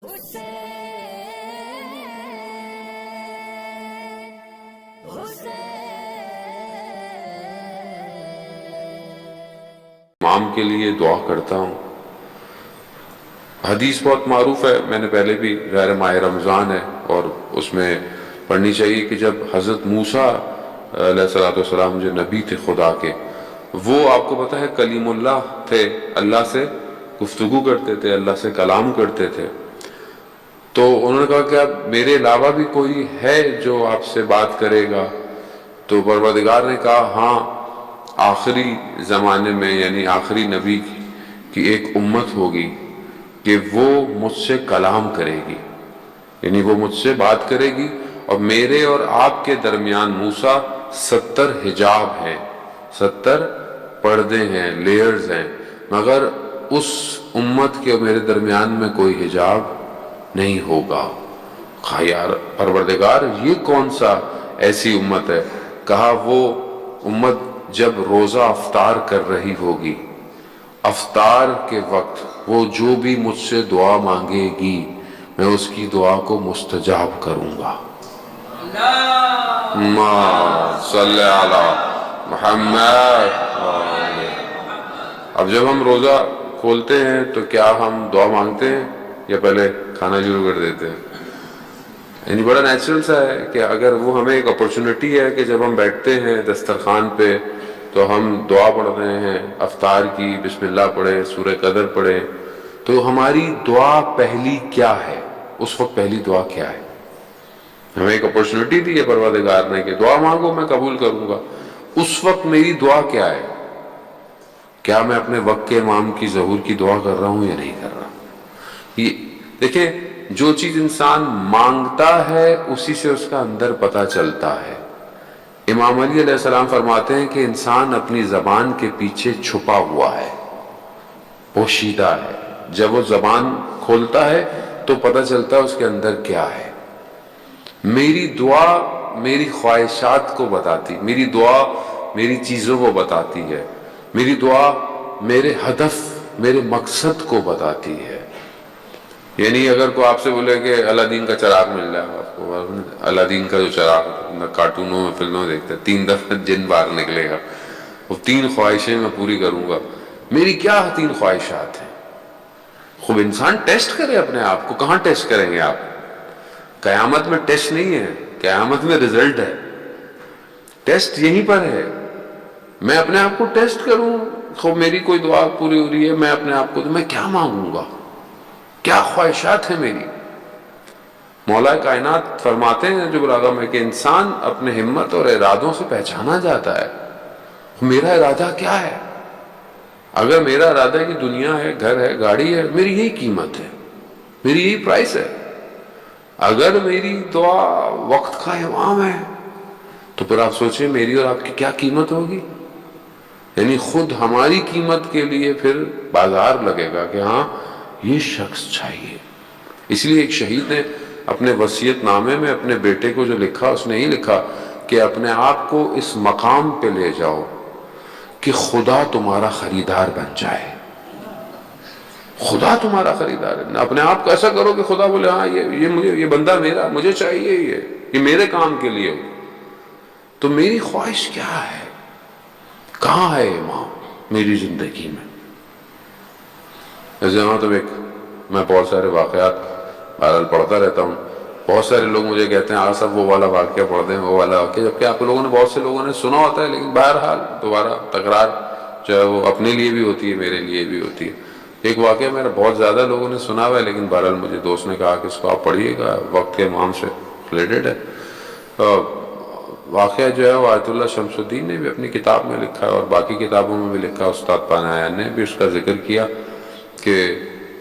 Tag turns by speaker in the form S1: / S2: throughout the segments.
S1: امام کے لیے دعا کرتا ہوں۔ حدیث بہت معروف ہے، میں نے پہلے بھی غیر ماہ رمضان ہے اور اس میں پڑھنی چاہیے کہ جب حضرت موسیٰ علیہ السلام جو نبی تھے خدا کے، وہ آپ کو پتہ ہے کلیم اللہ تھے، اللہ سے گفتگو کرتے تھے، اللہ سے کلام کرتے تھے۔ تو انہوں نے کہا کہ اب میرے علاوہ بھی کوئی ہے جو آپ سے بات کرے گا؟ تو پروردگار نے کہا ہاں، آخری زمانے میں یعنی آخری نبی کی ایک امت ہوگی کہ وہ مجھ سے کلام کرے گی، یعنی وہ مجھ سے بات کرے گی، اور میرے اور آپ کے درمیان موسیٰ 70 حجاب ہیں، 70 پردے ہیں، لیئرز ہیں، مگر اس امت کے میرے درمیان میں کوئی حجاب نہیں ہوگا۔ کہا یار پروردگار یہ کون سا ایسی امت ہے؟ کہا وہ امت جب روزہ افطار کر رہی ہوگی، افطار کے وقت وہ جو بھی مجھ سے دعا مانگے گی میں اس کی دعا کو مستجاب کروں گا۔ صلی علی محمد۔ اب جب ہم روزہ کھولتے ہیں تو کیا ہم دعا مانگتے ہیں یا پہلے کھانا شروع کر دیتے ہیں؟ یعنی بڑا نیچرل سا ہے کہ اگر وہ ہمیں ایک اپرچونٹی ہے کہ جب ہم بیٹھتے ہیں دسترخوان پہ تو ہم دعا پڑھ رہے ہیں افطار کی، بسم اللہ پڑھیں، سورہ قدر پڑھیں، تو ہماری دعا پہلی کیا ہے؟ اس وقت پہلی دعا کیا ہے؟ ہمیں ایک اپرچونٹی دی ہے پروردگار نے کہ دعا مانگو میں قبول کروں گا، اس وقت میری دعا کیا ہے؟ کیا میں اپنے وقت کے امام کی ظہور کی دعا کر رہا ہوں یا نہیں کر رہا؟ یہ دیکھیں، جو چیز انسان مانگتا ہے اسی سے اس کا اندر پتہ چلتا ہے۔ امام علی علیہ السلام فرماتے ہیں کہ انسان اپنی زبان کے پیچھے چھپا ہوا ہے، پوشیدہ ہے، جب وہ زبان کھولتا ہے تو پتہ چلتا ہے اس کے اندر کیا ہے۔ میری دعا میری خواہشات کو بتاتی، میری دعا میری چیزوں کو بتاتی ہے، میری دعا میرے ہدف، میرے مقصد کو بتاتی ہے۔ یعنی اگر کوئی آپ سے بولے کہ الادین کا چراغ مل جائے آپ کو، الادین کا جو چراغ کارٹونوں میں فلموں میں دیکھتے ہیں 3 دفعہ جن باہر نکلے گا، وہ 3 خواہشیں میں پوری کروں گا، میری کیا 3 خواہشات ہیں؟ خوب انسان ٹیسٹ کرے اپنے آپ کو۔ کہاں ٹیسٹ کریں گے آپ؟ قیامت میں ٹیسٹ نہیں ہے، قیامت میں رزلٹ ہے، ٹیسٹ یہیں پر ہے۔ میں اپنے آپ کو ٹیسٹ کروں، خوب میری کوئی دعا پوری ہو رہی ہے، میں اپنے آپ کو میں کیا مانگوں گا، کیا خواہشات ہیں میری؟ مولا کائنات فرماتے ہیں جو براغم ہے کہ انسان اپنے ہمت اور ارادوں سے پہچانا جاتا ہے۔ میرا ارادہ کیا ہے؟ اگر میرا ارادہ ہے کہ دنیا ہے، گھر ہے، گاڑی ہے، میری یہی قیمت ہے، میری یہی پرائس ہے۔ اگر میری دعا وقت کا امام ہے تو پھر آپ سوچیں میری اور آپ کی کیا قیمت ہوگی؟ یعنی خود ہماری قیمت کے لیے پھر بازار لگے گا کہ ہاں یہ شخص چاہیے۔ اس لیے ایک شہید نے اپنے وصیت نامے میں اپنے بیٹے کو جو لکھا، اس نے ہی لکھا کہ اپنے آپ کو اس مقام پہ لے جاؤ کہ خدا تمہارا خریدار بن جائے۔ خدا تمہارا خریدار ہے، اپنے آپ کو ایسا کرو کہ خدا بولے ہاں یہ بندہ میرا، مجھے چاہیے، یہ میرے کام کے لیے ہو۔ تو میری خواہش کیا ہے؟ کہاں ہے امام میری زندگی میں؟ میں بہت سارے واقعات بہرحال پڑھتا رہتا ہوں، بہت سارے لوگ مجھے کہتے ہیں آج صاحب وہ والا واقعہ پڑھ دیں، وہ والا واقعہ، جبکہ آپ لوگوں نے بہت سے لوگوں نے سنا ہوتا ہے، لیکن بہرحال دوبارہ تکرار جو ہے وہ اپنے لیے بھی ہوتی ہے، میرے لیے بھی ہوتی ہے۔ ایک واقعہ میرا بہت زیادہ لوگوں نے سنا ہوا ہے، لیکن بہرحال مجھے دوست نے کہا کہ اس کو آپ پڑھیے گا، وقت کے امام سے ریلیٹڈ ہے۔ واقعہ جو ہے وہ آیت اللہ شمس الدین نے بھی اپنی کتاب میں لکھا ہے اور باقی کتابوں میں بھی لکھا ہے، استاد پانایا نے بھی اس کا ذکر کیا کہ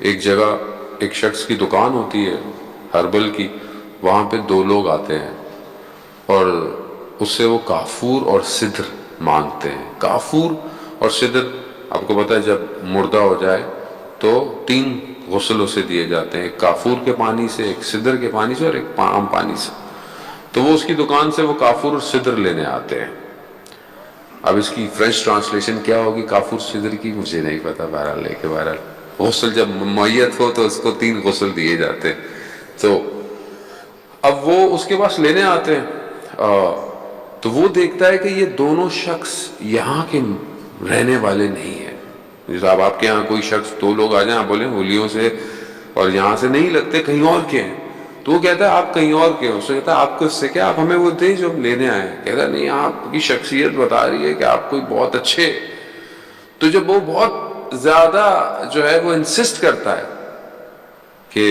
S1: ایک جگہ ایک شخص کی دکان ہوتی ہے ہربل کی، وہاں پہ 2 لوگ آتے ہیں اور اس سے وہ کافور اور سدر مانگتے ہیں۔ کافور اور سدر آپ کو پتہ ہے جب مردہ ہو جائے تو 3 غسل اسے دیے جاتے ہیں، ایک کافور کے پانی سے، ایک سدر کے پانی سے اور ایک عام پانی سے۔ تو وہ اس کی دکان سے وہ کافور اور سدر لینے آتے ہیں۔ اب اس کی فرینچ ٹرانسلیشن کیا ہوگی کافور سدر کی مجھے نہیں پتا، بہرحال غسل جب میت ہو تو اس کو 3 غسل دیے جاتے ہیں. تو اب وہ اس کے پاس لینے آتے ہیں تو وہ دیکھتا ہے کہ یہ دونوں شخص یہاں کے رہنے والے نہیں ہیں. جیسے آپ کے یہاں کوئی شخص 2 لوگ آ جائیں، آپ بولیں ہولیوں سے اور یہاں سے نہیں لگتے، کہیں اور کے ہیں، تو وہ کہتا ہے آپ کہیں اور کے ہو. اس سے کہتا ہے آپ کو اس سے کیا، آپ ہمیں وہ دیں جو ہم لینے آئے ہیں. کہتا ہے نہیں، آپ کی شخصیت بتا رہی ہے کہ آپ کوئی بہت اچھے. تو جب وہ بہت زیادہ جو ہے وہ انسسٹ کرتا ہے کہ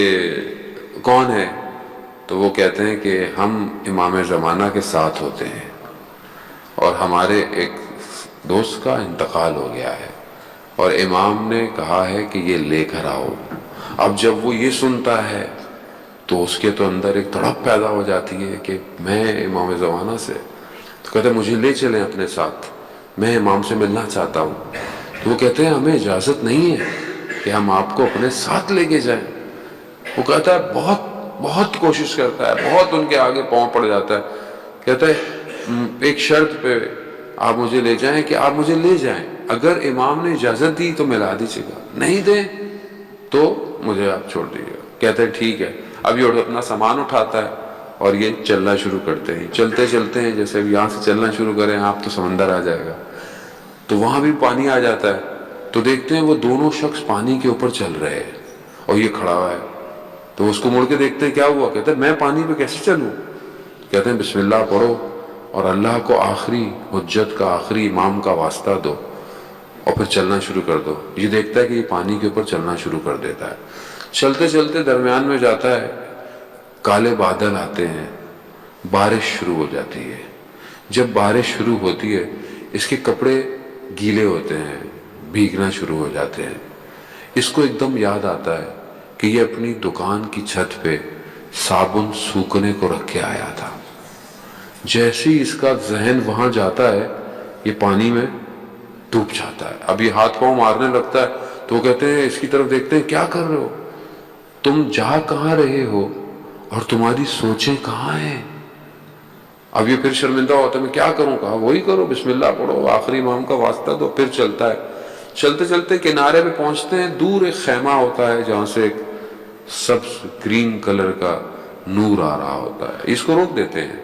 S1: کون ہے، تو وہ کہتے ہیں کہ ہم امام زمانہ کے ساتھ ہوتے ہیں اور ہمارے ایک دوست کا انتقال ہو گیا ہے اور امام نے کہا ہے کہ یہ لے کر آؤ. اب جب وہ یہ سنتا ہے تو اس کے تو اندر ایک تڑپ پیدا ہو جاتی ہے کہ میں امام زمانہ سے، تو کہتے ہیں مجھے لے چلیں اپنے ساتھ، میں امام سے ملنا چاہتا ہوں. تو وہ کہتے ہیں ہمیں اجازت نہیں ہے کہ ہم آپ کو اپنے ساتھ لے کے جائیں. وہ کہتا ہے بہت بہت کوشش کرتا ہے، بہت ان کے آگے پاؤں پڑ جاتا ہے. کہتا ہے ایک شرط پہ آپ مجھے لے جائیں کہ آپ مجھے لے جائیں، اگر امام نے اجازت دی تو ملا دیجیے گا، نہیں دیں تو مجھے آپ چھوڑ دیجیے گا. کہتے ہیں ٹھیک ہے. اب یہ اپنا سامان اٹھاتا ہے اور یہ چلنا شروع کرتے ہیں. چلتے چلتے ہیں جیسے یہاں سے چلنا شروع کریں آپ تو سمندر آ جائے گا. تو وہاں بھی پانی آ جاتا ہے تو دیکھتے ہیں وہ دونوں شخص پانی کے اوپر چل رہے ہیں اور یہ کھڑا ہوا ہے. تو اس کو مڑ کے دیکھتے ہیں کیا ہوا. کہتے ہیں میں پانی پہ کیسے چلوں. کہتے ہیں بسم اللہ پڑھو اور اللہ کو آخری حجت کا، آخری امام کا واسطہ دو اور پھر چلنا شروع کر دو. یہ دیکھتا ہے کہ یہ پانی کے اوپر چلنا شروع کر دیتا ہے. چلتے چلتے درمیان میں جاتا ہے، کالے بادل آتے ہیں، بارش شروع ہو جاتی ہے. جب بارش شروع ہوتی ہے اس کے کپڑے گیلے ہوتے ہیں، بھیگنا شروع ہو جاتے ہیں. اس کو ایک دم یاد آتا ہے کہ یہ اپنی دکان کی چھت پہ صابن سوکھنے کو رکھ کے آیا تھا. جیسے ہی اس کا ذہن وہاں جاتا ہے یہ پانی میں ڈوب جاتا ہے. اب یہ ہاتھ پاؤں مارنے لگتا ہے تو وہ کہتے ہیں، اس کی طرف دیکھتے ہیں، کیا کر رہے ہو تم، جا کہاں رہے ہو اور تمہاری سوچیں کہاں ہیں. اب یہ پھر شرمندہ ہوتا ہے، میں کیا کروں. کہا وہی کرو، بسم اللہ پڑھو، آخری امام کا واسطہ دو. پھر چلتا ہے. چلتے چلتے کنارے پہ پہنچتے ہیں. دور ایک خیمہ ہوتا ہے جہاں سے ایک سبز گرین کلر کا نور آ رہا ہوتا ہے. اس کو روک دیتے ہیں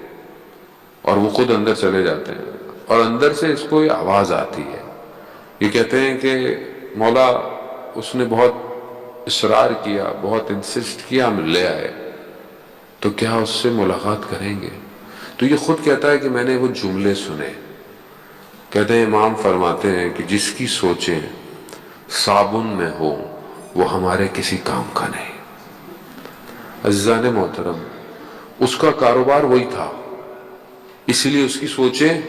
S1: اور وہ خود اندر چلے جاتے ہیں. اور اندر سے اس کو یہ آواز آتی ہے. یہ کہتے ہیں کہ مولا اس نے بہت اصرار کیا، بہت انسسٹ کیا، ہم لے آئے، تو کیا اس سے ملاقات کریں گے. تو یہ خود کہتا ہے کہ میں نے وہ جملے سنے. کہتے ہیں امام فرماتے ہیں کہ جس کی سوچیں صابن میں ہو وہ ہمارے کسی کام کا نہیں. عزیزان محترم، اس کا کاروبار وہی تھا، اس لیے اس کی سوچیں،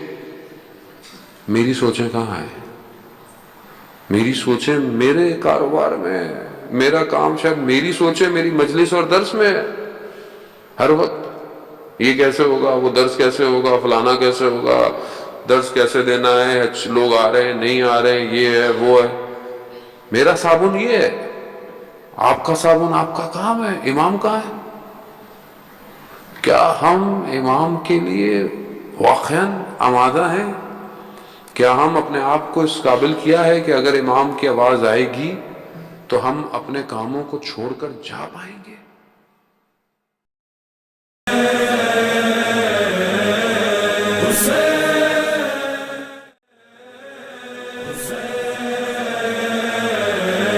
S1: میری سوچیں کہاں ہیں. میری سوچیں میرے کاروبار میں، میرا کام شاید میری سوچیں میری مجلس اور درس میں ہر وقت یہ کیسے ہوگا، وہ درس کیسے ہوگا، فلانا کیسے ہوگا، درس کیسے دینا ہے، لوگ آ رہے ہیں نہیں آ رہے ہیں، یہ ہے وہ ہے. میرا صابن یہ ہے، آپ کا صابن آپ کا کام ہے. امام کہاں ہے. کیا ہم امام کے لیے واقعاً آمادہ ہیں؟ کیا ہم اپنے آپ کو اس قابل کیا ہے کہ اگر امام کی آواز آئے گی تو ہم اپنے کاموں کو چھوڑ کر جا پائیں گے؟